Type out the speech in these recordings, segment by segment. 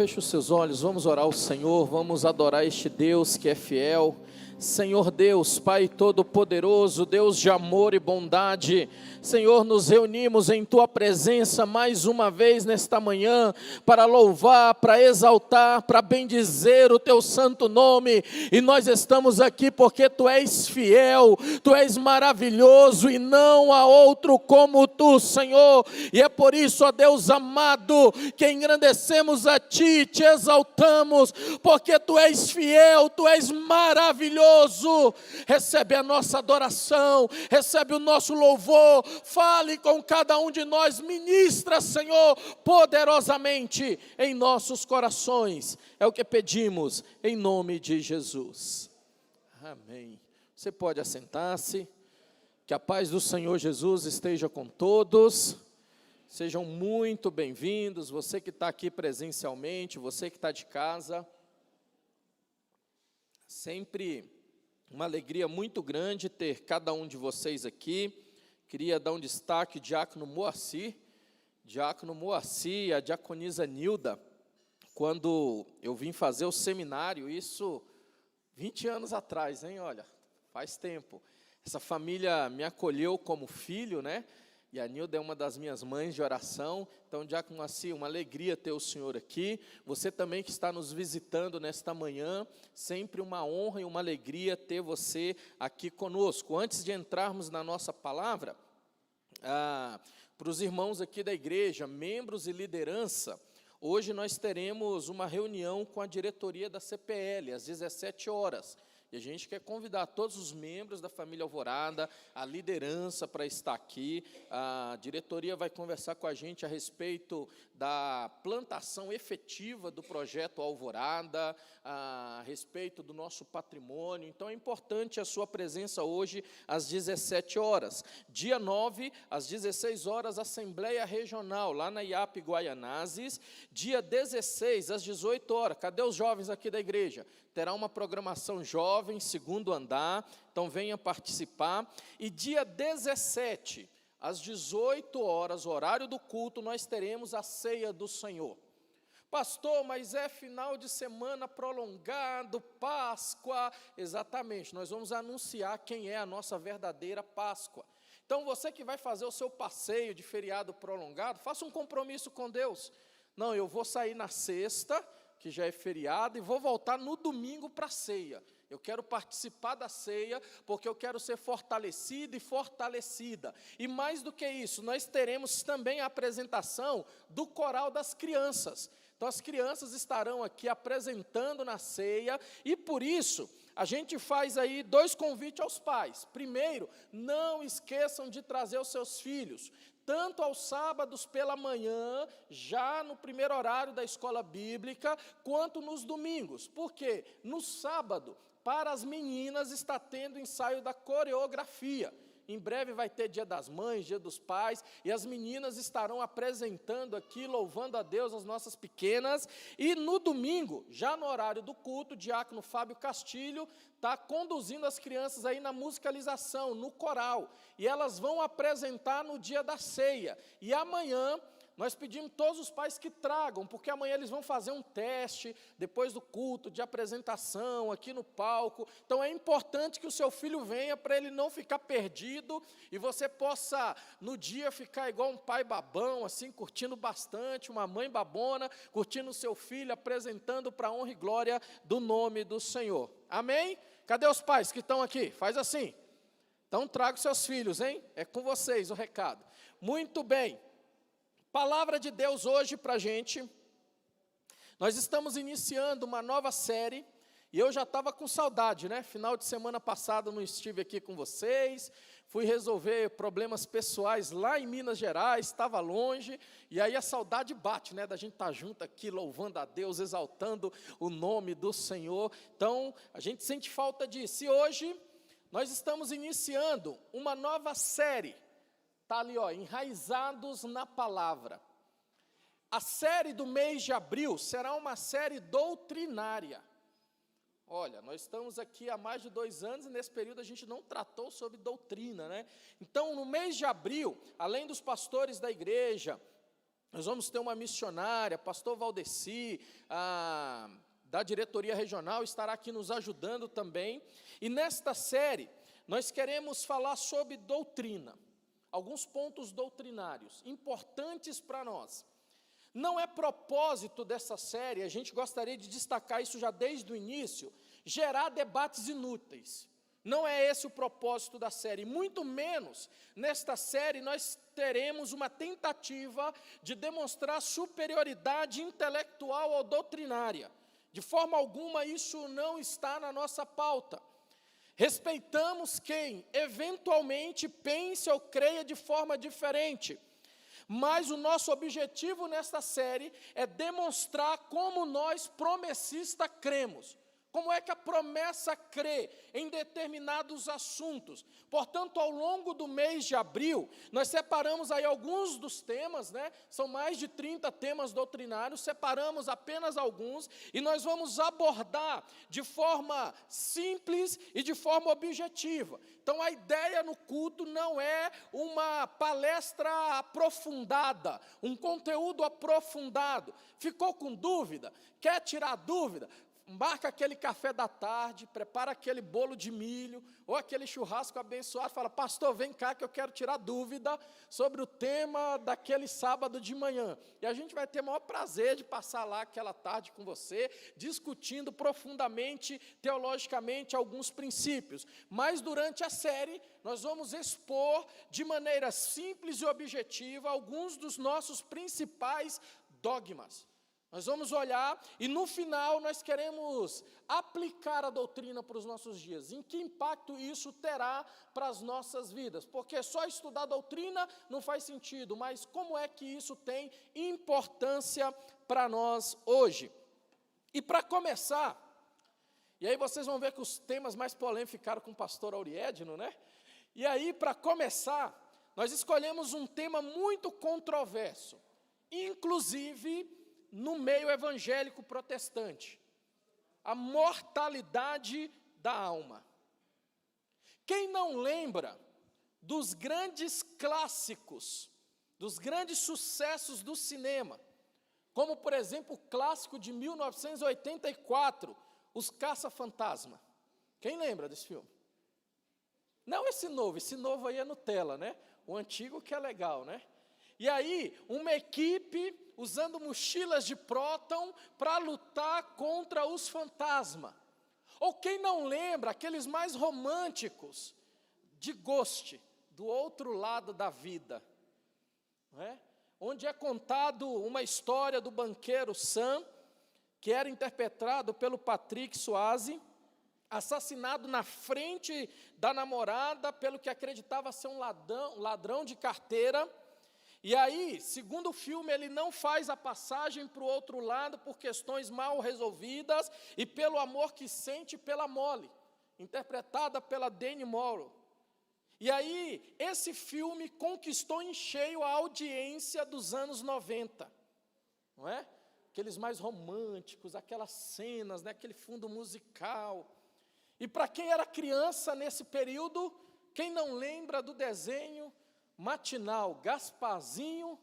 feche os seus olhos, vamos orar ao Senhor, vamos adorar este Deus que é fiel. Senhor Deus, Pai Todo-Poderoso, Deus de amor e bondade, Senhor, nos reunimos em Tua presença mais uma vez nesta manhã, para louvar, para exaltar, para bendizer o Teu santo nome, e nós estamos aqui porque Tu és fiel, Tu és maravilhoso, e não há outro como Tu, Senhor, e é por isso, ó Deus amado, que engrandecemos a Ti, Te exaltamos, porque Tu és fiel, Tu és maravilhoso. Recebe a nossa adoração, recebe o nosso louvor, fale com cada um de nós, ministra, Senhor, poderosamente em nossos corações, é o que pedimos, em nome de Jesus, amém. Você pode assentar-se, que a paz do Senhor Jesus esteja com todos, sejam muito bem-vindos, você que está aqui presencialmente, você que está de casa, sempre uma alegria muito grande ter cada um de vocês aqui. Queria dar um destaque, Diácono Moacir e a diaconisa Nilda, quando eu vim fazer o seminário, isso 20 anos atrás, hein, olha, faz tempo. Essa família me acolheu como filho, né? E a Nilda é uma das minhas mães de oração. Então, Diácono Moacir, uma alegria ter o senhor aqui. Você também que está nos visitando nesta manhã, sempre uma honra e uma alegria ter você aqui conosco. Antes de entrarmos na nossa palavra, para os irmãos aqui da igreja, membros e liderança, hoje nós teremos uma reunião com a diretoria da CPL, às 17 horas. E a gente quer convidar todos os membros da família Alvorada, a liderança para estar aqui. A diretoria vai conversar com a gente a respeito da plantação efetiva do projeto Alvorada, a respeito do nosso patrimônio. Então, é importante a sua presença hoje às 17 horas. Dia 9, às 16 horas, Assembleia Regional, lá na IAP Guaianazes. Dia 16, às 18 horas. Cadê os jovens aqui da igreja? Terá uma programação jovem, segundo andar, então venha participar. E dia 17, às 18 horas, horário do culto, nós teremos a ceia do Senhor. Pastor, mas é final de semana prolongado, Páscoa. Exatamente, nós vamos anunciar quem é a nossa verdadeira Páscoa. Então, você que vai fazer o seu passeio de feriado prolongado, faça um compromisso com Deus. Não, eu vou sair na sexta, que já é feriado, e vou voltar no domingo para a ceia. Eu quero participar da ceia, porque eu quero ser fortalecido e fortalecida. E mais do que isso, nós teremos também a apresentação do coral das crianças. Então, as crianças estarão aqui apresentando na ceia, e por isso, a gente faz aí 2 convites aos pais. Primeiro, não esqueçam de trazer os seus filhos, tanto aos sábados pela manhã, já no primeiro horário da escola bíblica, quanto nos domingos. Por quê? No sábado, para as meninas, está tendo ensaio da coreografia. Em breve vai ter Dia das Mães, Dia dos Pais, e as meninas estarão apresentando aqui, louvando a Deus, as nossas pequenas. E no domingo, já no horário do culto, o diácono Fábio Castilho está conduzindo as crianças aí na musicalização, no coral. E elas vão apresentar no dia da ceia. E amanhã, nós pedimos todos os pais que tragam, porque amanhã eles vão fazer um teste, depois do culto, de apresentação, aqui no palco. Então, é importante que o seu filho venha, para ele não ficar perdido, e você possa, no dia, ficar igual um pai babão, assim, curtindo bastante, uma mãe babona, curtindo o seu filho, apresentando para a honra e glória do nome do Senhor. Amém? Cadê os pais que estão aqui? Faz assim. Então, traga os seus filhos, hein? É com vocês o recado. Muito bem. Palavra de Deus hoje para a gente. Nós estamos iniciando uma nova série, e eu já estava com saudade, né? Final de semana passado não estive aqui com vocês, fui resolver problemas pessoais lá em Minas Gerais, estava longe, e aí a saudade bate, né? Da gente estar junto aqui, louvando a Deus, exaltando o nome do Senhor. Então, a gente sente falta disso. E hoje, nós estamos iniciando uma nova série. Está ali, ó, enraizados na palavra. A série do mês de abril será uma série doutrinária. Olha, nós estamos aqui há mais de 2 anos e nesse período a gente não tratou sobre doutrina, né? Então, no mês de abril, além dos pastores da igreja, Nós vamos ter uma missionária, pastor Valdeci, da diretoria regional, estará aqui nos ajudando também. E nesta série, nós queremos falar sobre doutrina, alguns pontos doutrinários importantes para nós. Não é propósito dessa série, a gente gostaria de destacar isso já desde o início, gerar debates inúteis. Não é esse o propósito da série, muito menos nesta série nós teremos uma tentativa de demonstrar superioridade intelectual ou doutrinária. De forma alguma isso não está na nossa pauta. Respeitamos quem eventualmente pense ou creia de forma diferente, mas o nosso objetivo nesta série é demonstrar como nós promessistas cremos. Como é que a promessa crê em determinados assuntos? Portanto, ao longo do mês de abril, nós separamos aí alguns dos temas, São mais de 30 temas doutrinários, separamos apenas alguns, e nós vamos abordar de forma simples e de forma objetiva. Então, a ideia no culto não é uma palestra aprofundada, um conteúdo aprofundado. Ficou com dúvida? Quer tirar dúvida? Marca aquele café da tarde, prepara aquele bolo de milho, ou aquele churrasco abençoado, fala, pastor, vem cá que eu quero tirar dúvida sobre o tema daquele sábado de manhã. E a gente vai ter o maior prazer de passar lá aquela tarde com você, discutindo profundamente, teologicamente, alguns princípios. Mas durante a série, nós vamos expor de maneira simples e objetiva alguns dos nossos principais dogmas. Nós vamos olhar e no final nós queremos aplicar a doutrina para os nossos dias. Em que impacto isso terá para as nossas vidas? Porque só estudar doutrina não faz sentido, mas como é que isso tem importância para nós hoje? E para começar, e aí vocês vão ver que os temas mais polêmicos ficaram com o pastor Auriedno, E aí, para começar, nós escolhemos um tema muito controverso, inclusive no meio evangélico protestante, a mortalidade da alma. Quem não lembra dos grandes clássicos, dos grandes sucessos do cinema, como, por exemplo, o clássico de 1984, Os Caça-Fantasma? Quem lembra desse filme? Não esse novo aí é Nutella, O antigo que é legal, E aí, uma equipe usando mochilas de próton para lutar contra os fantasmas. Ou quem não lembra, aqueles mais românticos, de Ghost, do outro lado da vida. Onde é contado uma história do banqueiro Sam, que era interpretado pelo Patrick Swayze, assassinado na frente da namorada, pelo que acreditava ser um ladrão de carteira. E aí, segundo o filme, ele não faz a passagem para o outro lado por questões mal resolvidas e pelo amor que sente pela Molly, interpretada pela Demi Moore. E aí, esse filme conquistou em cheio a audiência dos anos 90, Aqueles mais românticos, aquelas cenas, aquele fundo musical. E para quem era criança nesse período, quem não lembra do desenho matinal, Gasparzinho,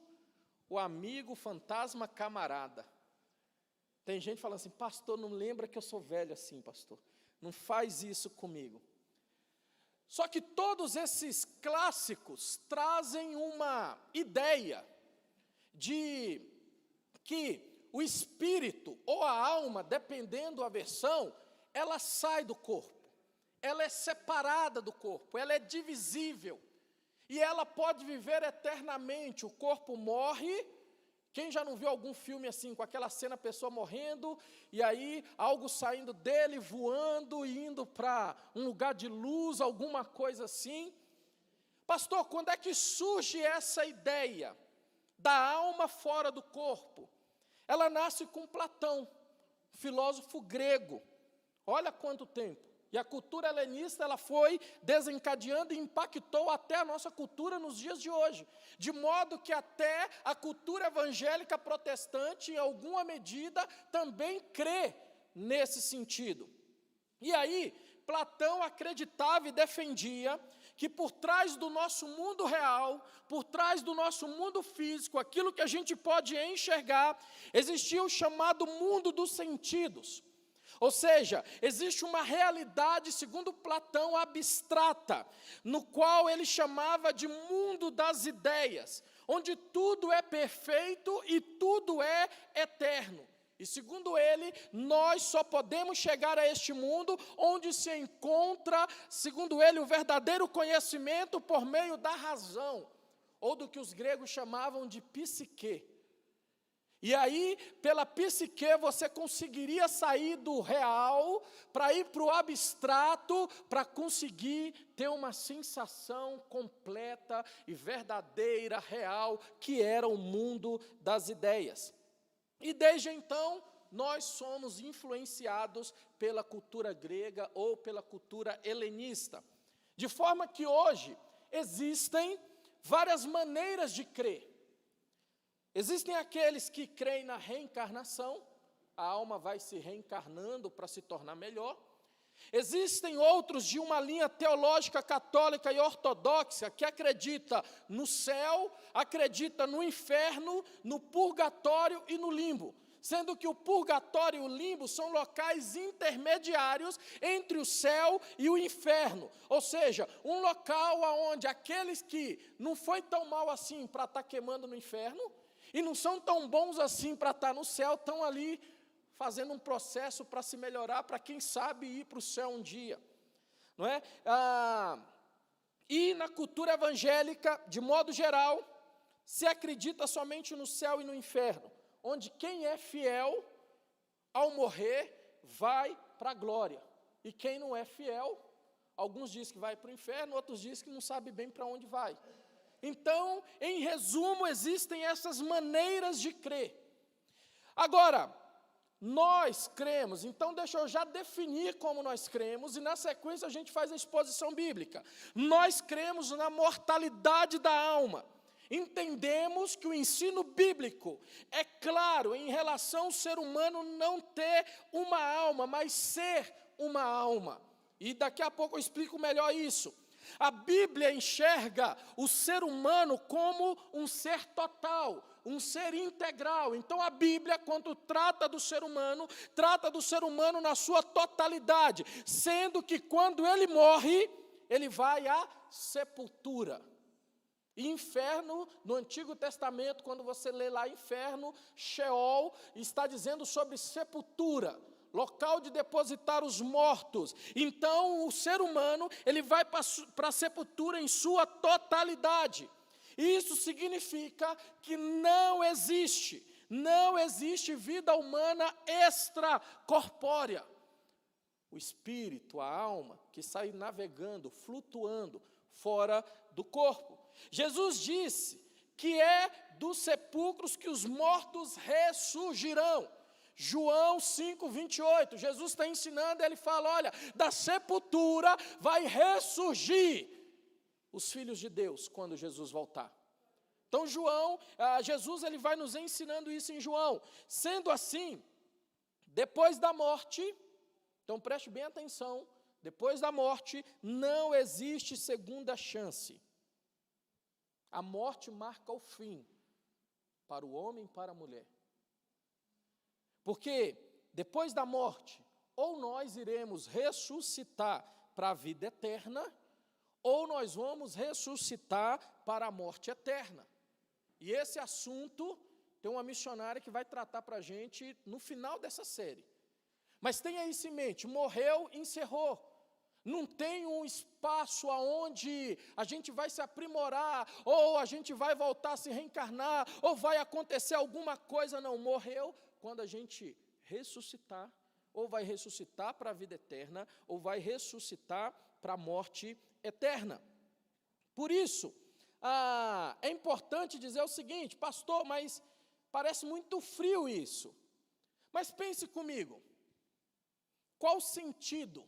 o amigo fantasma camarada. Tem gente falando assim, pastor, não lembra que eu sou velho assim, pastor. Não faz isso comigo. Só que todos esses clássicos trazem uma ideia de que o espírito ou a alma, dependendo da versão, ela sai do corpo. Ela é separada do corpo, ela é divisível. E ela pode viver eternamente. O corpo morre. Quem já não viu algum filme assim, com aquela cena, a pessoa morrendo, e aí algo saindo dele, voando, indo para um lugar de luz, alguma coisa assim? Pastor, quando é que surge essa ideia da alma fora do corpo? Ela nasce com Platão, filósofo grego. Olha quanto tempo. E a cultura helenista, ela foi desencadeando e impactou até a nossa cultura nos dias de hoje. De modo que até a cultura evangélica protestante, em alguma medida, também crê nesse sentido. E aí, Platão acreditava e defendia que por trás do nosso mundo real, por trás do nosso mundo físico, aquilo que a gente pode enxergar, existia o chamado mundo dos sentidos. Ou seja, existe uma realidade, segundo Platão, abstrata, no qual ele chamava de mundo das ideias, onde tudo é perfeito e tudo é eterno. E segundo ele, nós só podemos chegar a este mundo onde se encontra, segundo ele, o verdadeiro conhecimento por meio da razão, ou do que os gregos chamavam de psique. E aí, pela psique, você conseguiria sair do real para ir para o abstrato, para conseguir ter uma sensação completa e verdadeira, real, que era o mundo das ideias. E desde então, nós somos influenciados pela cultura grega ou pela cultura helenista. De forma que hoje existem várias maneiras de crer. Existem aqueles que creem na reencarnação, a alma vai se reencarnando para se tornar melhor. Existem outros de uma linha teológica católica e ortodoxa que acredita no céu, acredita no inferno, no purgatório e no limbo, sendo que o purgatório e o limbo são locais intermediários entre o céu e o inferno, ou seja, um local onde aqueles que não foi tão mal assim para estar queimando no inferno, e não são tão bons assim para estar no céu, estão ali fazendo um processo para se melhorar, para quem sabe ir para o céu um dia. Não é? E na cultura evangélica, de modo geral, se acredita somente no céu e no inferno, onde quem é fiel, ao morrer, vai para a glória. E quem não é fiel, alguns dizem que vai para o inferno, outros dizem que não sabe bem para onde vai. Então, em resumo, existem essas maneiras de crer. Agora, nós cremos, então deixa eu já definir como nós cremos, e na sequência a gente faz a exposição bíblica. Nós cremos na mortalidade da alma. Entendemos que o ensino bíblico é claro em relação ao ser humano não ter uma alma, mas ser uma alma. E daqui a pouco eu explico melhor isso. A Bíblia enxerga o ser humano como um ser total, um ser integral. Então a Bíblia, quando trata do ser humano na sua totalidade, sendo que quando ele morre, ele vai à sepultura. E inferno, no Antigo Testamento, quando você lê lá inferno, Sheol, está dizendo sobre sepultura, local de depositar os mortos. Então, o ser humano, ele vai para a sepultura em sua totalidade. Isso significa que não existe vida humana extracorpórea. O espírito, a alma, que sai navegando, flutuando fora do corpo. Jesus disse que é dos sepulcros que os mortos ressurgirão. João 5:28, Jesus está ensinando, ele fala, olha, da sepultura vai ressurgir os filhos de Deus quando Jesus voltar. Então Jesus ele vai nos ensinando isso em João. Sendo assim, depois da morte, então preste bem atenção, depois da morte não existe segunda chance. A morte marca o fim para o homem e para a mulher. Porque depois da morte, ou nós iremos ressuscitar para a vida eterna, ou nós vamos ressuscitar para a morte eterna. E esse assunto tem uma missionária que vai tratar para a gente no final dessa série. Mas tenha isso em mente, morreu, encerrou. Não tem um espaço aonde a gente vai se aprimorar, ou a gente vai voltar a se reencarnar, ou vai acontecer alguma coisa, não, morreu. Quando a gente ressuscitar, ou vai ressuscitar para a vida eterna, ou vai ressuscitar para a morte eterna. Por isso, é importante dizer o seguinte, pastor, mas parece muito frio isso. Mas pense comigo, qual o sentido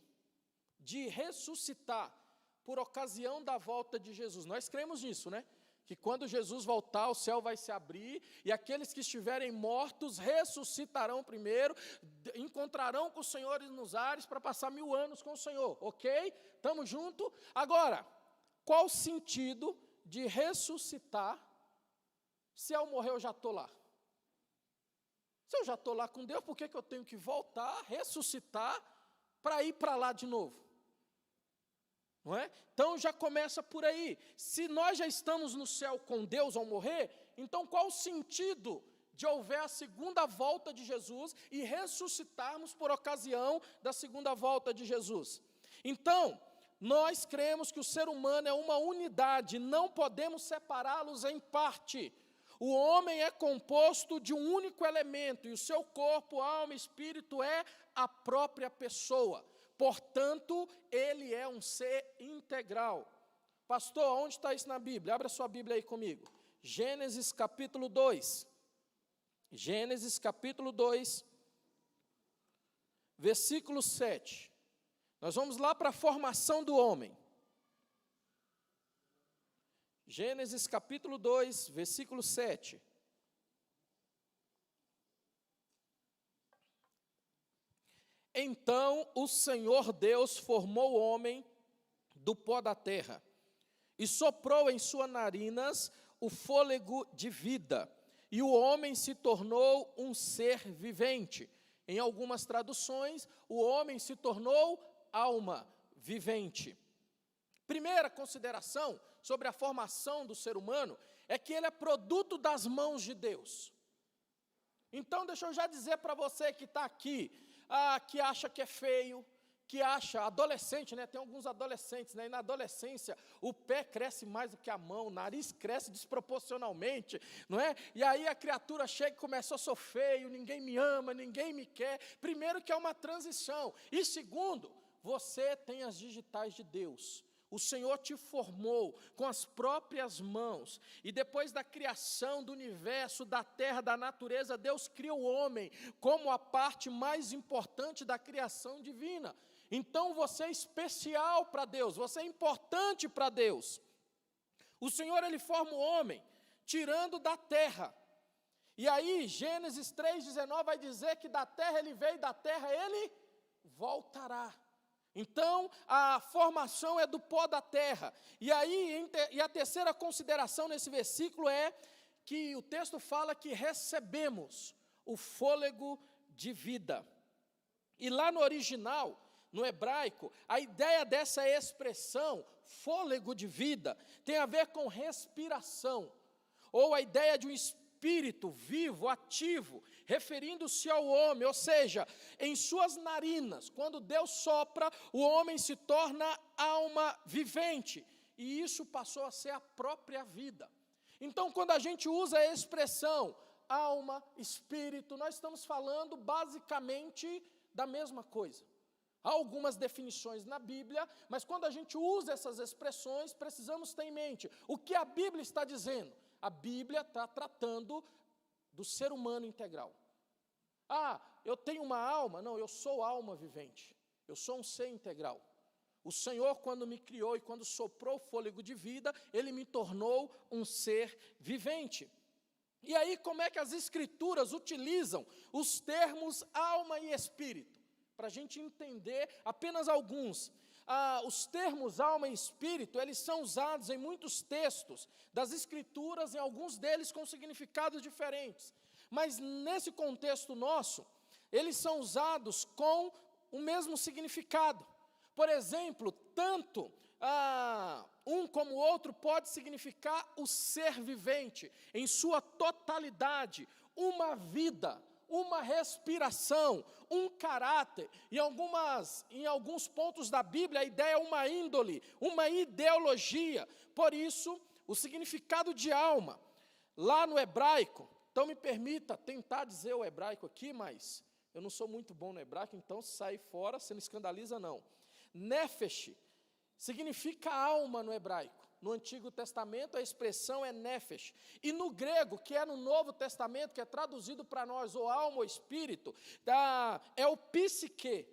de ressuscitar por ocasião da volta de Jesus? Nós cremos nisso, né? Que quando Jesus voltar, o céu vai se abrir, e aqueles que estiverem mortos ressuscitarão primeiro, encontrarão com o Senhor nos ares para passar 1000 anos com o Senhor, ok? Estamos juntos? Agora, qual o sentido de ressuscitar se ao morrer eu já estou lá? Se eu já estou lá com Deus, por que eu tenho que voltar, ressuscitar, para ir para lá de novo? Não é? Então já começa por aí. Se nós já estamos no céu com Deus ao morrer, então qual o sentido de houver a segunda volta de Jesus e ressuscitarmos por ocasião da segunda volta de Jesus? Então, nós cremos que o ser humano é uma unidade, não podemos separá-los em parte. O homem é composto de um único elemento, e o seu corpo, alma e espírito é a própria pessoa. Portanto, ele é um ser integral. Pastor, onde está isso na Bíblia? Abra sua Bíblia aí comigo. Gênesis capítulo 2. Gênesis capítulo 2, versículo 7. Nós vamos lá para a formação do homem. Gênesis capítulo 2, versículo 7. Então o Senhor Deus formou o homem do pó da terra e soprou em suas narinas o fôlego de vida, e o homem se tornou um ser vivente. Em algumas traduções, o homem se tornou alma vivente. Primeira consideração sobre a formação do ser humano é que ele é produto das mãos de Deus. Então, deixa eu já dizer para você que está aqui, que acha que é feio, que acha, adolescente, né? Tem alguns adolescentes, né? E na adolescência o pé cresce mais do que a mão, o nariz cresce desproporcionalmente, não é? E aí a criatura chega e começa: eu sou feio, ninguém me ama, ninguém me quer. Primeiro que é uma transição, e segundo, você tem as digitais de Deus. O Senhor te formou com as próprias mãos, e depois da criação do universo, da terra, da natureza, Deus cria o homem como a parte mais importante da criação divina. Então você é especial para Deus, você é importante para Deus. O Senhor, Ele forma o homem, tirando da terra. E aí, Gênesis 3,19 vai dizer que da terra Ele veio, da terra Ele voltará. Então, a formação é do pó da terra. E aí, a terceira consideração nesse versículo é que o texto fala que recebemos o fôlego de vida. E lá no original, no hebraico, a ideia dessa expressão, fôlego de vida, tem a ver com respiração, ou a ideia de um espírito vivo, ativo, referindo-se ao homem, ou seja, em suas narinas, quando Deus sopra, o homem se torna alma vivente, e isso passou a ser a própria vida. Então, quando a gente usa a expressão alma, espírito, nós estamos falando basicamente da mesma coisa. Há algumas definições na Bíblia, mas quando a gente usa essas expressões, precisamos ter em mente o que a Bíblia está dizendo. A Bíblia está tratando do ser humano integral. Eu tenho uma alma? Não, eu sou alma vivente. Eu sou um ser integral. O Senhor, quando me criou e quando soprou o fôlego de vida, Ele me tornou um ser vivente. E aí, como é que as Escrituras utilizam os termos alma e espírito? Para a gente entender apenas alguns. Os termos alma e espírito, eles são usados em muitos textos das Escrituras, em alguns deles com significados diferentes. Mas nesse contexto nosso, eles são usados com o mesmo significado. Por exemplo, tanto um como o outro pode significar o ser vivente, em sua totalidade, uma vida, uma respiração, um caráter. Em alguns pontos da Bíblia, a ideia é uma índole, uma ideologia. Por isso, o significado de alma, lá no hebraico, então me permita tentar dizer o hebraico aqui, mas eu não sou muito bom no hebraico, então se sair fora, você não escandaliza não. Nefesh significa alma no hebraico. No Antigo Testamento a expressão é nefesh. E no grego, que é no Novo Testamento, que é traduzido para nós, ou alma ou espírito, é o psique.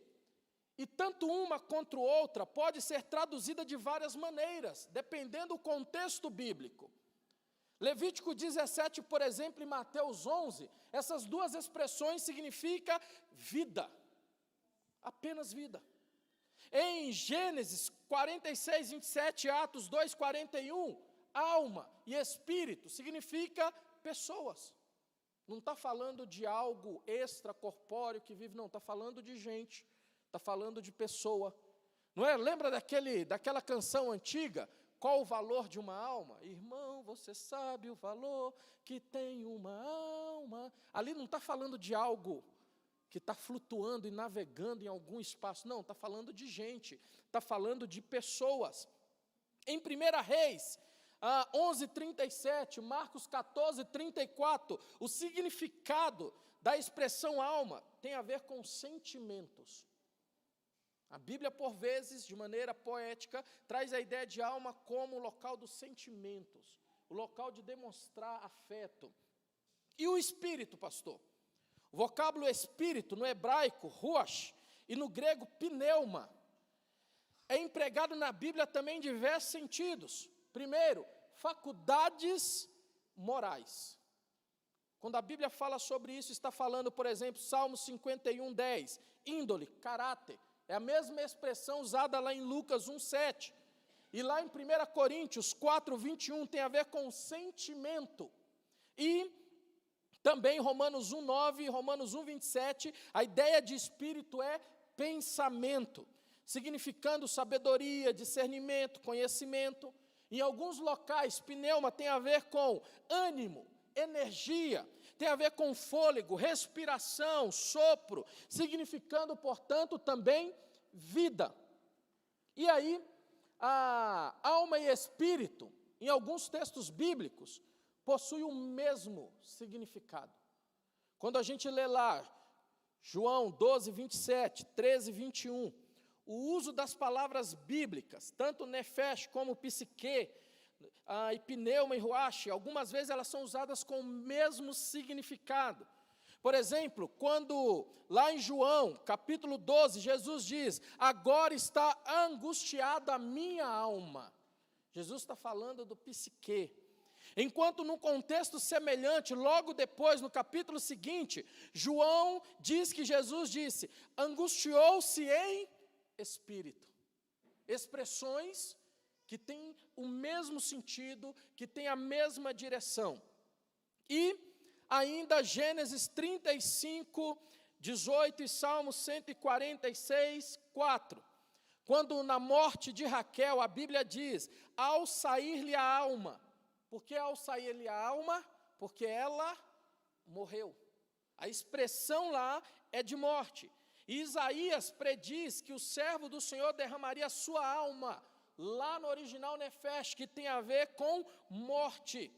E tanto uma quanto outra pode ser traduzida de várias maneiras, dependendo do contexto bíblico. Levítico 17, por exemplo, e Mateus 11, essas duas expressões significam vida. Apenas vida. Em Gênesis 46, 27, Atos 2, 41, alma e espírito significa pessoas. Não está falando de algo extracorpóreo que vive, não, está falando de gente, está falando de pessoa. Não é? Lembra daquela canção antiga? Qual o valor de uma alma? Irmão, você sabe o valor que tem uma alma. Ali não está falando de algo que está flutuando e navegando em algum espaço. Não, está falando de gente, está falando de pessoas. Em 1 Reis 11:37, Marcos 14:34, o significado da expressão alma tem a ver com sentimentos. A Bíblia, por vezes, de maneira poética, traz a ideia de alma como o local dos sentimentos, o local de demonstrar afeto. E o espírito, pastor? O vocábulo espírito, no hebraico, ruach, e no grego, pneuma, é empregado na Bíblia também em diversos sentidos. Primeiro, faculdades morais. Quando a Bíblia fala sobre isso, está falando, por exemplo, Salmo 51:10, índole, caráter. É a mesma expressão usada lá em Lucas 1:7. E lá em 1 Coríntios 4:21 tem a ver com sentimento. E também Romanos 1:9 e Romanos 1:27, a ideia de espírito é pensamento, significando sabedoria, discernimento, conhecimento. Em alguns locais, pneuma tem a ver com ânimo, energia, tem a ver com fôlego, respiração, sopro, significando, portanto, também vida. E aí, a alma e espírito, em alguns textos bíblicos, possuem o mesmo significado. Quando a gente lê lá, João 12:27, 13:21, o uso das palavras bíblicas, tanto nefesh como psique, e pneuma e ruach, algumas vezes elas são usadas com o mesmo significado. Por exemplo, quando lá em João, capítulo 12, Jesus diz, agora está angustiada a minha alma. Jesus está falando do psique. Enquanto num contexto semelhante, logo depois, no capítulo seguinte, João diz que Jesus disse, angustiou-se em espírito. Expressões que têm o mesmo sentido, que têm a mesma direção. E ainda Gênesis 35:18 e Salmo 146:4. Quando na morte de Raquel, a Bíblia diz, ao sair-lhe a alma. Por que ao sair-lhe a alma? Porque ela morreu. A expressão lá é de morte. E Isaías prediz que o servo do Senhor derramaria a sua alma, lá no original nefesh, que tem a ver com morte.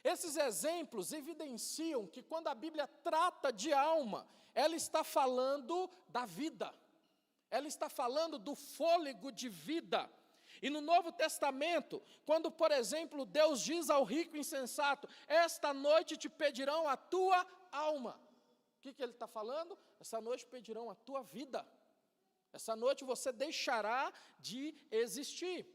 Esses exemplos evidenciam que quando a Bíblia trata de alma, ela está falando da vida, ela está falando do fôlego de vida. E no Novo Testamento, quando, por exemplo, Deus diz ao rico insensato, esta noite te pedirão a tua alma. O que ele está falando? Essa noite pedirão a tua vida. Essa noite você deixará de existir.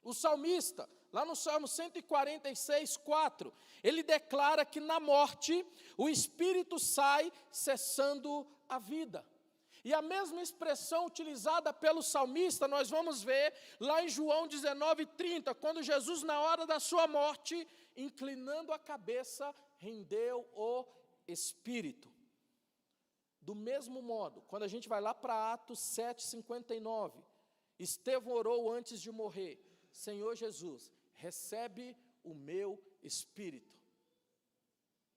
O salmista, lá no Salmo 146:4, ele declara que na morte o espírito sai cessando a vida. E a mesma expressão utilizada pelo salmista, nós vamos ver lá em João 19:30, quando Jesus, na hora da sua morte, inclinando a cabeça, rendeu o espírito. Do mesmo modo, quando a gente vai lá para Atos 7:59, Estevão orou antes de morrer, Senhor Jesus, recebe o meu espírito.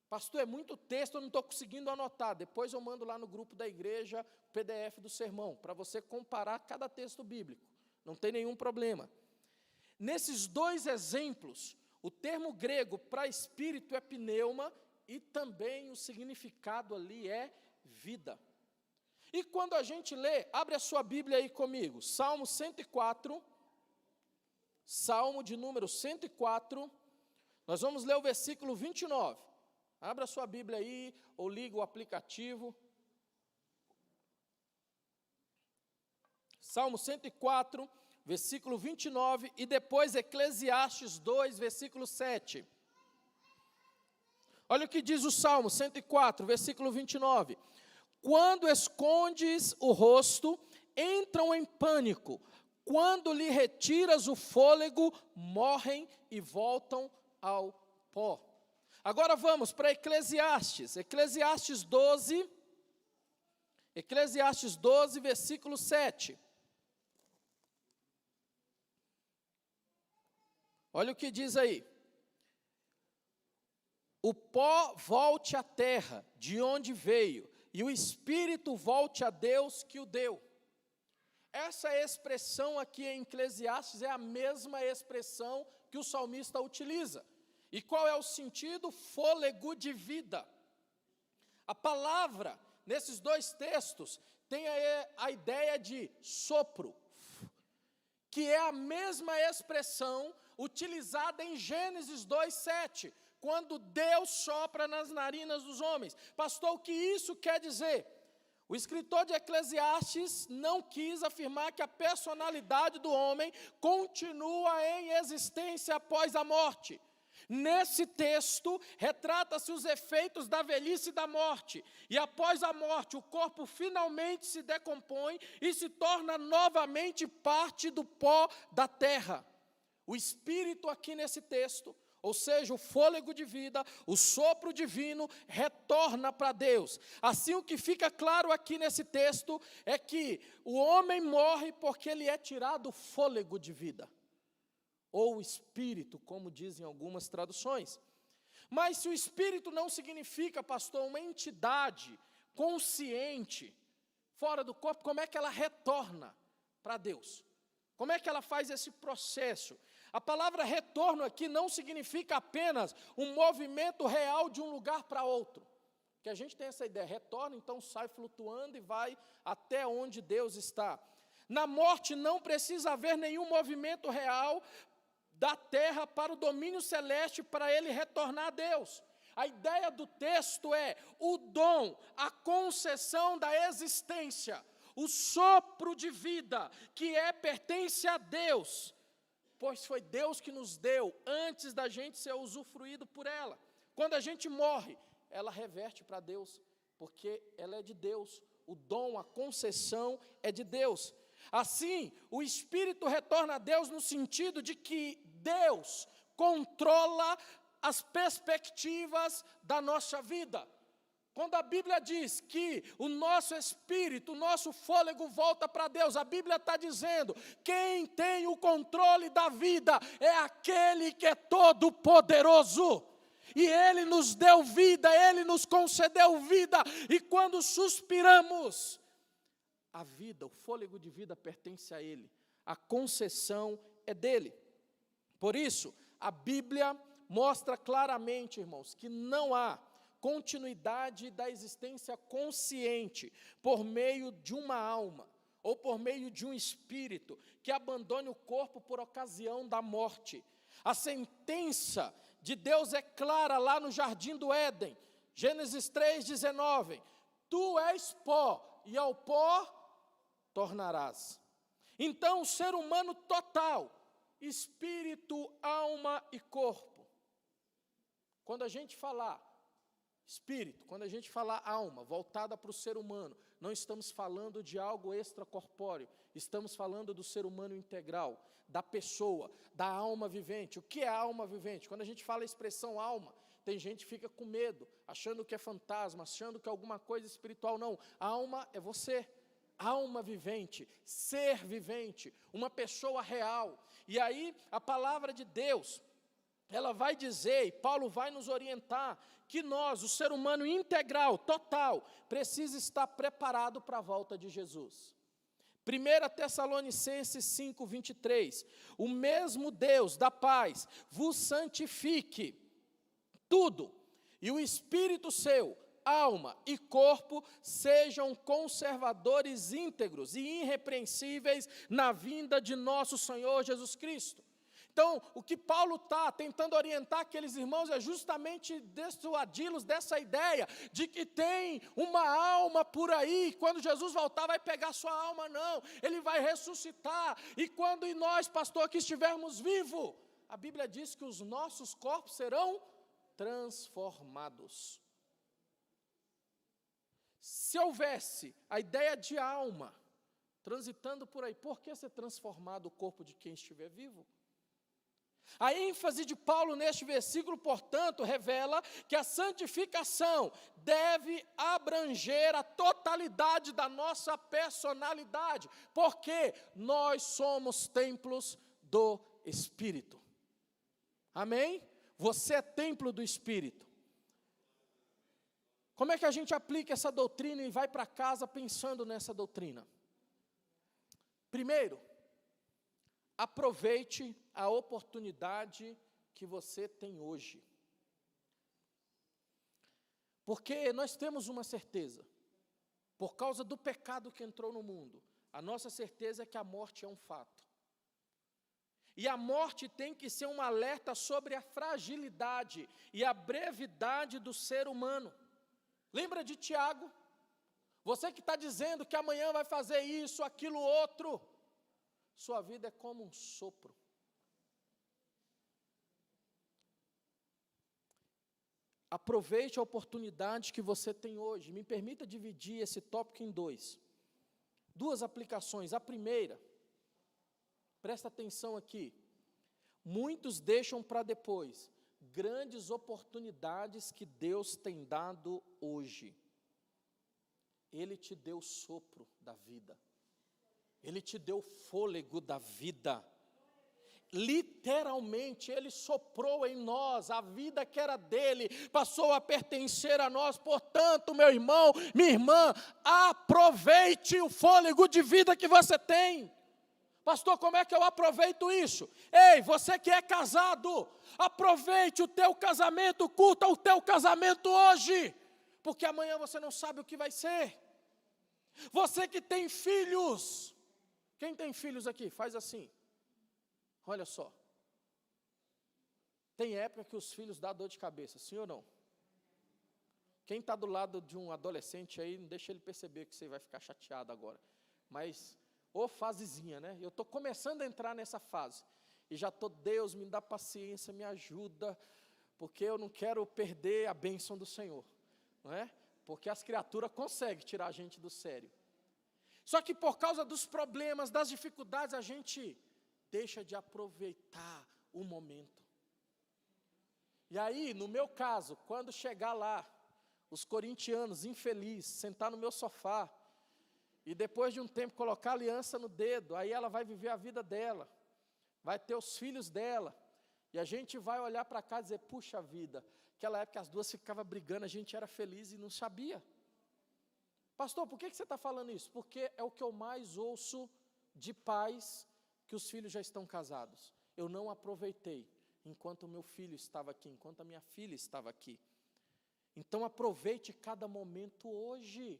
Pastor, é muito texto, eu não estou conseguindo anotar, depois eu mando lá no grupo da igreja o PDF do sermão, para você comparar cada texto bíblico, não tem nenhum problema. Nesses dois exemplos, o termo grego para espírito é pneuma, e também o significado ali é vida. E quando a gente lê, abre a sua Bíblia aí comigo, Salmo 104, Salmo de número 104, nós vamos ler o versículo 29. Abra a sua Bíblia aí, ou liga o aplicativo. Salmo 104, versículo 29, e depois Eclesiastes 2, versículo 7. Olha o que diz o Salmo 104, versículo 29. Quando escondes o rosto, entram em pânico. Quando lhe retiras o fôlego, morrem e voltam ao pó. Agora vamos para Eclesiastes. Eclesiastes 12, versículo 7. Olha o que diz aí. O pó volte à terra, de onde veio, e o espírito volte a Deus que o deu. Essa expressão aqui em Eclesiastes é a mesma expressão que o salmista utiliza. E qual é o sentido? Fôlego de vida. A palavra, nesses dois textos, tem a ideia de sopro, que é a mesma expressão utilizada em Gênesis 2:7, quando Deus sopra nas narinas dos homens. Pastor, o que isso quer dizer? O escritor de Eclesiastes não quis afirmar que a personalidade do homem continua em existência após a morte. Nesse texto, retrata-se os efeitos da velhice e da morte. E após a morte, o corpo finalmente se decompõe e se torna novamente parte do pó da terra. O espírito aqui nesse texto, ou seja, o fôlego de vida, o sopro divino, retorna para Deus. Assim, o que fica claro aqui nesse texto é que o homem morre porque ele é tirado o fôlego de vida, ou o espírito, como dizem algumas traduções. Mas se o espírito não significa, pastor, uma entidade consciente, fora do corpo, como é que ela retorna para Deus? Como é que ela faz esse processo? A palavra retorno aqui não significa apenas um movimento real de um lugar para outro. Que a gente tem essa ideia, retorna, então sai flutuando e vai até onde Deus está. Na morte não precisa haver nenhum movimento real da terra para o domínio celeste, para ele retornar a Deus. A ideia do texto é o dom, a concessão da existência, o sopro de vida, que pertence a Deus, pois foi Deus que nos deu, antes da gente ser usufruído por ela. Quando a gente morre, ela reverte para Deus, porque ela é de Deus, o dom, a concessão é de Deus. Assim, o Espírito retorna a Deus no sentido de que Deus controla as perspectivas da nossa vida. Quando a Bíblia diz que o nosso espírito, o nosso fôlego volta para Deus, a Bíblia está dizendo, quem tem o controle da vida é aquele que é todo poderoso. E Ele nos deu vida, Ele nos concedeu vida, e quando suspiramos, a vida, o fôlego de vida pertence a Ele, a concessão é dEle. Por isso, a Bíblia mostra claramente, irmãos, que não há continuidade da existência consciente por meio de uma alma, ou por meio de um espírito, que abandone o corpo por ocasião da morte. A sentença de Deus é clara lá no Jardim do Éden, Gênesis 3:19, tu és pó, e ao pó tornarás. Então, o ser humano total, espírito, alma e corpo. Quando a gente falar espírito, quando a gente falar alma, voltada para o ser humano, não estamos falando de algo extracorpóreo, estamos falando do ser humano integral, da pessoa, da alma vivente. O que é alma vivente? Quando a gente fala a expressão alma, tem gente que fica com medo, achando que é fantasma, achando que é alguma coisa espiritual. Não, alma é você. Alma vivente, ser vivente, uma pessoa real. E aí a palavra de Deus, ela vai dizer, e Paulo vai nos orientar, que nós, o ser humano integral, total, precisa estar preparado para a volta de Jesus. 1 Tessalonicenses 5:23, o mesmo Deus da paz vos santifique tudo, e o Espírito seu, alma e corpo sejam conservadores íntegros e irrepreensíveis na vinda de nosso Senhor Jesus Cristo. Então, o que Paulo está tentando orientar aqueles irmãos é justamente dissuadi-los dessa ideia de que tem uma alma por aí, quando Jesus voltar vai pegar sua alma, não, Ele vai ressuscitar, e quando nós, pastor, que estivermos vivos, a Bíblia diz que os nossos corpos serão transformados. Se houvesse a ideia de alma, transitando por aí. Por que ser transformado o corpo de quem estiver vivo? A ênfase de Paulo neste versículo, portanto, revela que a santificação deve abranger a totalidade da nossa personalidade, porque nós somos templos do Espírito. Amém? Você é templo do Espírito. Como é que a gente aplica essa doutrina e vai para casa pensando nessa doutrina? Primeiro, aproveite a oportunidade que você tem hoje. Porque nós temos uma certeza, por causa do pecado que entrou no mundo, a nossa certeza é que a morte é um fato. E a morte tem que ser um alerta sobre a fragilidade e a brevidade do ser humano. Lembra de Tiago? Você que está dizendo que amanhã vai fazer isso, aquilo, outro. Sua vida é como um sopro. Aproveite a oportunidade que você tem hoje. Me permita dividir esse tópico em duas aplicações. A primeira, presta atenção aqui. Muitos deixam para depois grandes oportunidades que Deus tem dado hoje. Ele te deu o sopro da vida. Ele te deu o fôlego da vida. Literalmente, Ele soprou em nós, a vida que era dele, passou a pertencer a nós. Portanto, meu irmão, minha irmã, aproveite o fôlego de vida que você tem. Pastor, como é que eu aproveito isso? Ei, você que é casado, aproveite o teu casamento, curta o teu casamento hoje, porque amanhã você não sabe o que vai ser. Você que tem filhos, quem tem filhos aqui? Faz assim. Olha só. Tem época que os filhos dão dor de cabeça, sim ou não? Quem está do lado de um adolescente aí, não deixa ele perceber que você vai ficar chateado agora. Mas, ô fasezinha, né? Eu estou começando a entrar nessa fase. E já estou, Deus, me dá paciência, me ajuda, porque eu não quero perder a bênção do Senhor. Não é? Porque as criaturas conseguem tirar a gente do sério. Só que por causa dos problemas, das dificuldades, a gente deixa de aproveitar o momento. E aí, no meu caso, quando chegar lá, os corintianos infelizes, sentar no meu sofá, e depois de um tempo colocar aliança no dedo, aí ela vai viver a vida dela, vai ter os filhos dela, e a gente vai olhar para cá e dizer, puxa vida, aquela época as duas ficavam brigando, a gente era feliz e não sabia. Pastor, por que você está falando isso? Porque é o que eu mais ouço de pais que os filhos já estão casados. Eu não aproveitei enquanto o meu filho estava aqui, enquanto a minha filha estava aqui. Então aproveite cada momento hoje.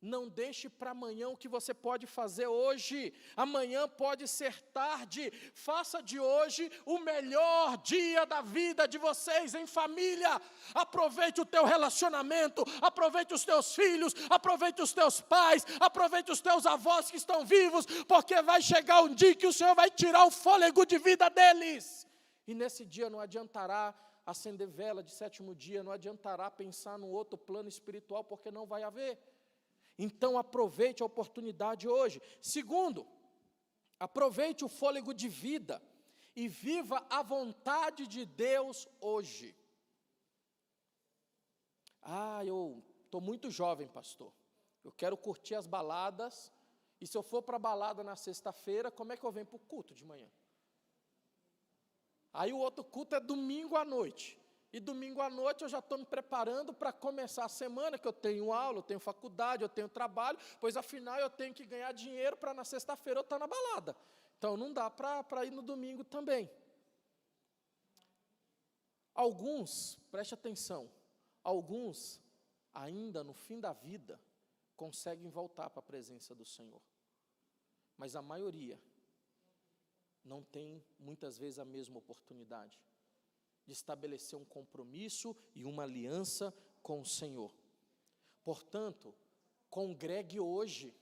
Não deixe para amanhã o que você pode fazer hoje. Amanhã pode ser tarde. Faça de hoje o melhor dia da vida de vocês em família. Aproveite o teu relacionamento, aproveite os teus filhos, aproveite os teus pais, aproveite os teus avós que estão vivos, porque vai chegar um dia que o Senhor vai tirar o fôlego de vida deles. E nesse dia não adiantará acender vela de sétimo dia, não adiantará pensar num outro plano espiritual, porque não vai haver. Então aproveite a oportunidade hoje. Segundo, aproveite o fôlego de vida e viva a vontade de Deus hoje. Eu estou muito jovem, pastor. Eu quero curtir as baladas, e se eu for para a balada na sexta-feira, como é que eu venho para o culto de manhã? Aí o outro culto é domingo à noite. E domingo à noite eu já estou me preparando para começar a semana, que eu tenho aula, eu tenho faculdade, eu tenho trabalho, pois afinal eu tenho que ganhar dinheiro para na sexta-feira eu estar na balada. Então não dá para ir no domingo também. Alguns, preste atenção, alguns ainda no fim da vida conseguem voltar para a presença do Senhor. Mas a maioria não tem muitas vezes a mesma oportunidade de estabelecer um compromisso e uma aliança com o Senhor. Portanto, congregue hoje,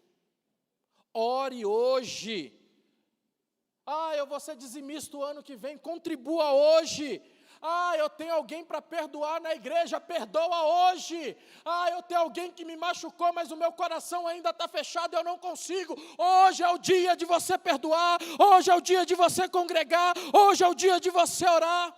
ore hoje. Eu vou ser dizimista o ano que vem, contribua hoje. Eu tenho alguém para perdoar na igreja, perdoa hoje. Eu tenho alguém que me machucou, mas o meu coração ainda está fechado, eu não consigo. Hoje é o dia de você perdoar, hoje é o dia de você congregar, hoje é o dia de você orar.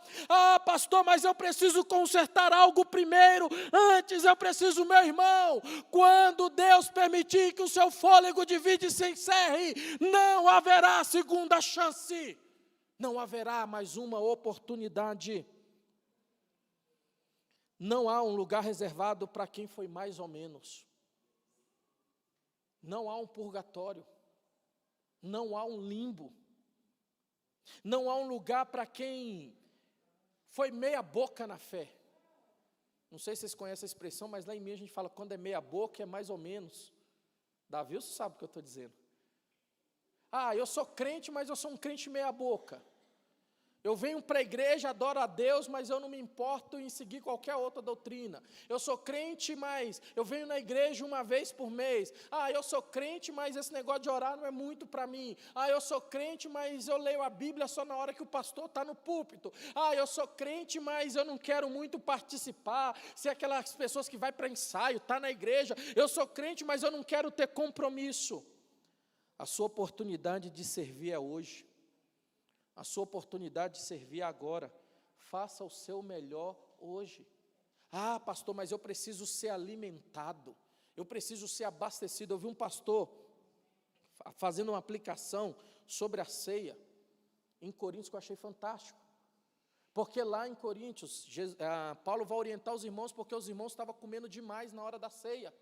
Pastor, mas eu preciso consertar algo primeiro, antes eu preciso, meu irmão, quando Deus permitir que o seu fôlego de vida se encerre, não haverá segunda chance. Não haverá mais uma oportunidade. Não há um lugar reservado para quem foi mais ou menos. Não há um purgatório. Não há um limbo. Não há um lugar para quem foi meia boca na fé. Não sei se vocês conhecem a expressão, mas lá em mim a gente fala quando é meia boca é mais ou menos. Davi, você sabe o que eu estou dizendo. Eu sou crente, mas eu sou um crente meia boca. Eu venho para a igreja, adoro a Deus, mas eu não me importo em seguir qualquer outra doutrina. Eu sou crente, mas eu venho na igreja uma vez por mês. Eu sou crente, mas esse negócio de orar não é muito para mim. Eu sou crente, mas eu leio a Bíblia só na hora que o pastor está no púlpito. Eu sou crente, mas eu não quero muito participar. Se aquelas pessoas que vai para ensaio, está na igreja. Eu sou crente, mas eu não quero ter compromisso. A sua oportunidade de servir é hoje. A sua oportunidade de servir agora. Faça o seu melhor hoje. Pastor, mas eu preciso ser alimentado. Eu preciso ser abastecido. Eu vi um pastor fazendo uma aplicação sobre a ceia em Coríntios que eu achei fantástico. Porque lá em Coríntios, Paulo vai orientar os irmãos porque os irmãos estavam comendo demais na hora da ceia.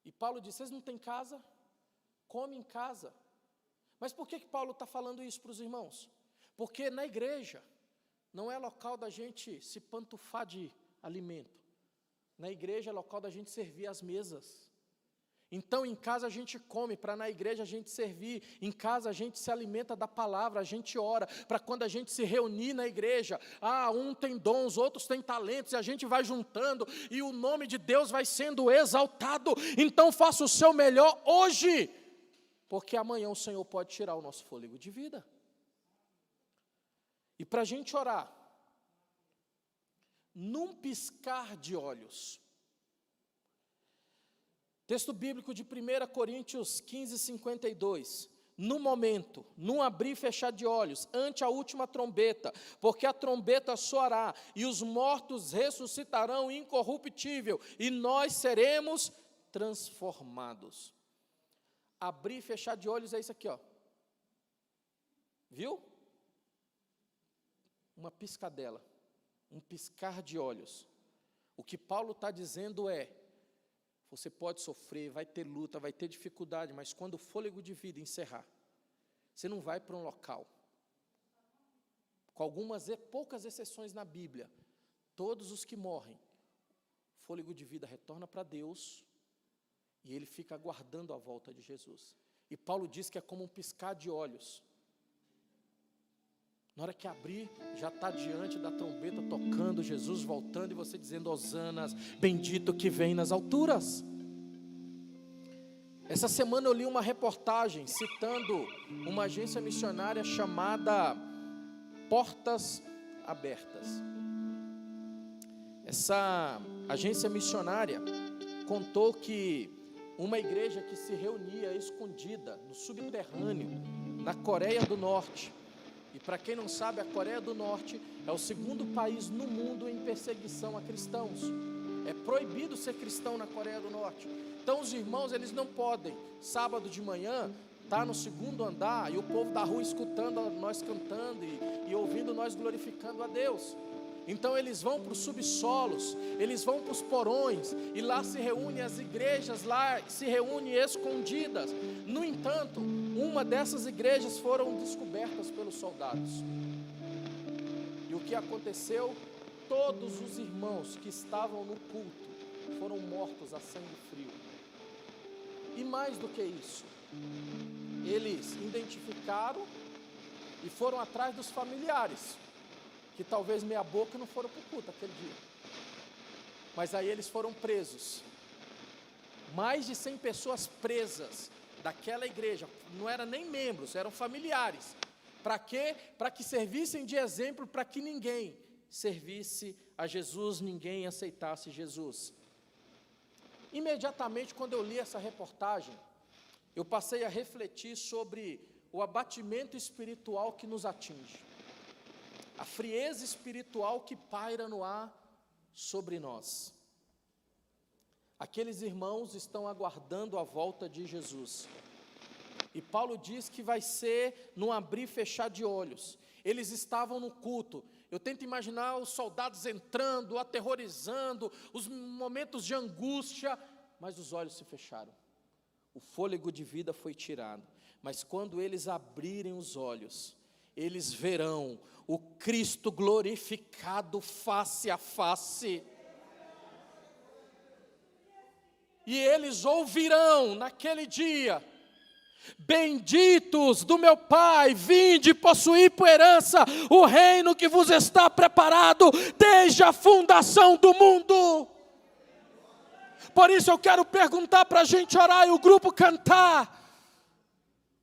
E Paulo disse, vocês não têm casa? Come em casa. Mas por que Paulo está falando isso para os irmãos? Porque na igreja não é local da gente se pantufar de alimento. Na igreja é local da gente servir as mesas. Então em casa a gente come, para na igreja a gente servir. Em casa a gente se alimenta da palavra, a gente ora. Para quando a gente se reunir na igreja, um tem dons, outros têm talentos, e a gente vai juntando, e o nome de Deus vai sendo exaltado. Então faça o seu melhor hoje. Porque amanhã o Senhor pode tirar o nosso fôlego de vida. E para a gente orar, num piscar de olhos. Texto bíblico de 1 Coríntios 15, 52. No momento, num abrir e fechar de olhos, ante a última trombeta, porque a trombeta soará, e os mortos ressuscitarão incorruptível, e nós seremos transformados. Abrir e fechar de olhos é isso aqui, ó. Viu? Uma piscadela, um piscar de olhos. O que Paulo está dizendo é, você pode sofrer, vai ter luta, vai ter dificuldade, mas quando o fôlego de vida encerrar, você não vai para um local. Com algumas poucas exceções na Bíblia, todos os que morrem, o fôlego de vida retorna para Deus, e ele fica aguardando a volta de Jesus. E Paulo diz que é como um piscar de olhos. Na hora que abrir, já está diante da trombeta tocando, Jesus voltando, e você dizendo, Hosanas, bendito que vem nas alturas. Essa semana eu li uma reportagem citando uma agência missionária chamada Portas Abertas. Essa agência missionária contou que uma igreja que se reunia escondida no subterrâneo, na Coreia do Norte. E para quem não sabe, a Coreia do Norte é o segundo país no mundo em perseguição a cristãos. É proibido ser cristão na Coreia do Norte. Então os irmãos, eles não podem, sábado de manhã, estar no segundo andar e o povo da rua escutando nós cantando e ouvindo nós glorificando a Deus. Então eles vão para os subsolos, eles vão para os porões, e lá se reúnem as igrejas, lá se reúnem escondidas. No entanto, uma dessas igrejas foram descobertas pelos soldados. E o que aconteceu? Todos os irmãos que estavam no culto foram mortos a sangue frio. E mais do que isso, eles identificaram e foram atrás dos familiares, que talvez meia boca não foram para o culto aquele dia. Mas aí eles foram presos. Mais de 100 pessoas presas daquela igreja, não eram nem membros, eram familiares. Para quê? Para que servissem de exemplo para que ninguém servisse a Jesus, ninguém aceitasse Jesus. Imediatamente, quando eu li essa reportagem, eu passei a refletir sobre o abatimento espiritual que nos atinge, a frieza espiritual que paira no ar sobre nós. Aqueles irmãos estão aguardando a volta de Jesus, e Paulo diz que vai ser num abrir e fechar de olhos. Eles estavam no culto. Eu tento imaginar os soldados entrando, aterrorizando, os momentos de angústia, mas os olhos se fecharam. O fôlego de vida foi tirado. Mas quando eles abrirem os olhos, eles verão o Cristo glorificado face a face. E eles ouvirão naquele dia: benditos do meu Pai, vinde possuir por herança o reino que vos está preparado desde a fundação do mundo. Por isso eu quero perguntar para a gente orar e o grupo cantar.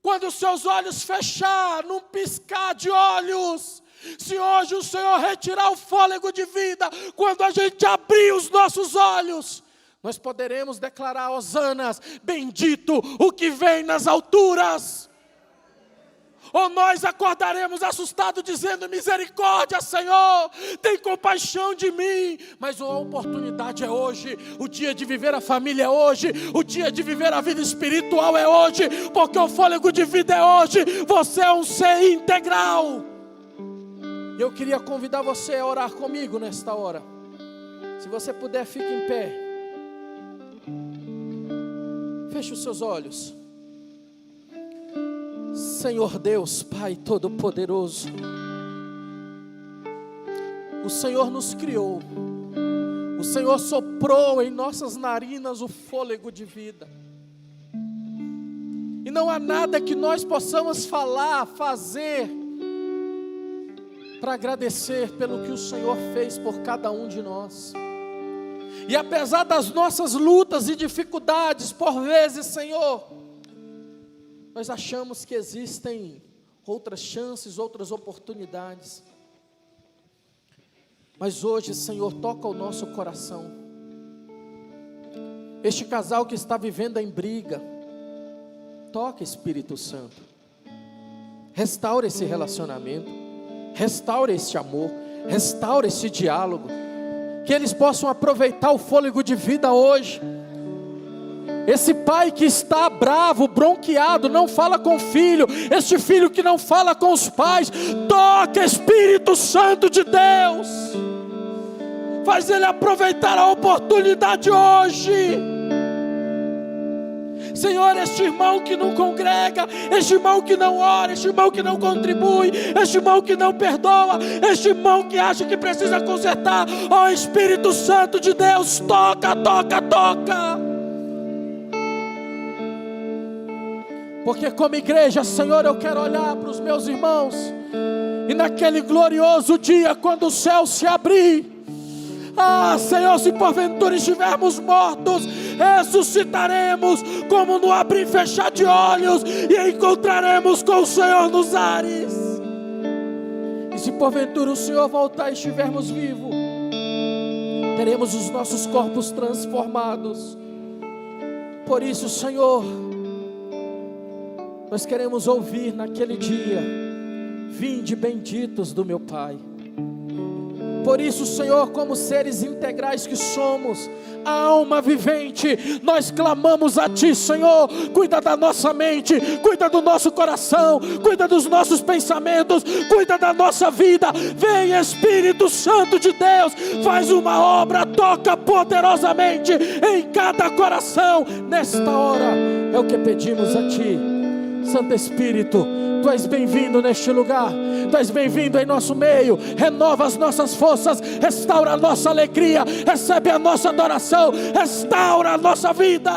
Quando os seus olhos fechar, num piscar de olhos, se hoje o Senhor retirar o fôlego de vida, quando a gente abrir os nossos olhos, nós poderemos declarar: hosanas, bendito o que vem nas alturas. Ou nós acordaremos assustados dizendo: misericórdia, Senhor, tem compaixão de mim. Mas a oportunidade é hoje, o dia de viver a família é hoje, o dia de viver a vida espiritual é hoje, porque o fôlego de vida é hoje. Você é um ser integral. Eu queria convidar você a orar comigo nesta hora. Se você puder, fique em pé. Feche os seus olhos. Senhor Deus, Pai Todo-Poderoso, o Senhor nos criou, o Senhor soprou em nossas narinas o fôlego de vida, e não há nada que nós possamos falar, fazer, para agradecer pelo que o Senhor fez por cada um de nós. E apesar das nossas lutas e dificuldades, por vezes, Senhor, nós achamos que existem outras chances, outras oportunidades. Mas hoje, Senhor, toca o nosso coração. Este casal que está vivendo em briga, toca, Espírito Santo. Restaura esse relacionamento, restaura esse amor, restaura esse diálogo. Que eles possam aproveitar o fôlego de vida hoje. Esse pai que está bravo, bronqueado, não fala com o filho. Este filho que não fala com os pais. Toca, Espírito Santo de Deus. Faz ele aproveitar a oportunidade hoje. Senhor, este irmão que não congrega, este irmão que não ora, este irmão que não contribui, este irmão que não perdoa, este irmão que acha que precisa consertar. Ó Espírito Santo de Deus, toca, toca, toca. Porque como igreja, Senhor, eu quero olhar para os meus irmãos, e naquele glorioso dia, quando o céu se abrir, Senhor, se porventura estivermos mortos, ressuscitaremos como no abrir e fechar de olhos, e encontraremos com o Senhor nos ares. E se porventura o Senhor voltar e estivermos vivos, teremos os nossos corpos transformados. Por isso, Senhor, nós queremos ouvir naquele dia: vinde benditos do meu Pai. Por isso, Senhor, como seres integrais que somos, a alma vivente, nós clamamos a Ti, Senhor. Cuida da nossa mente, cuida do nosso coração, cuida dos nossos pensamentos, cuida da nossa vida. Vem, Espírito Santo de Deus, faz uma obra, toca poderosamente em cada coração. Nesta hora é o que pedimos a Ti. Santo Espírito, Tu és bem-vindo neste lugar, Tu és bem-vindo em nosso meio. Renova as nossas forças, restaura a nossa alegria, recebe a nossa adoração, restaura a nossa vida.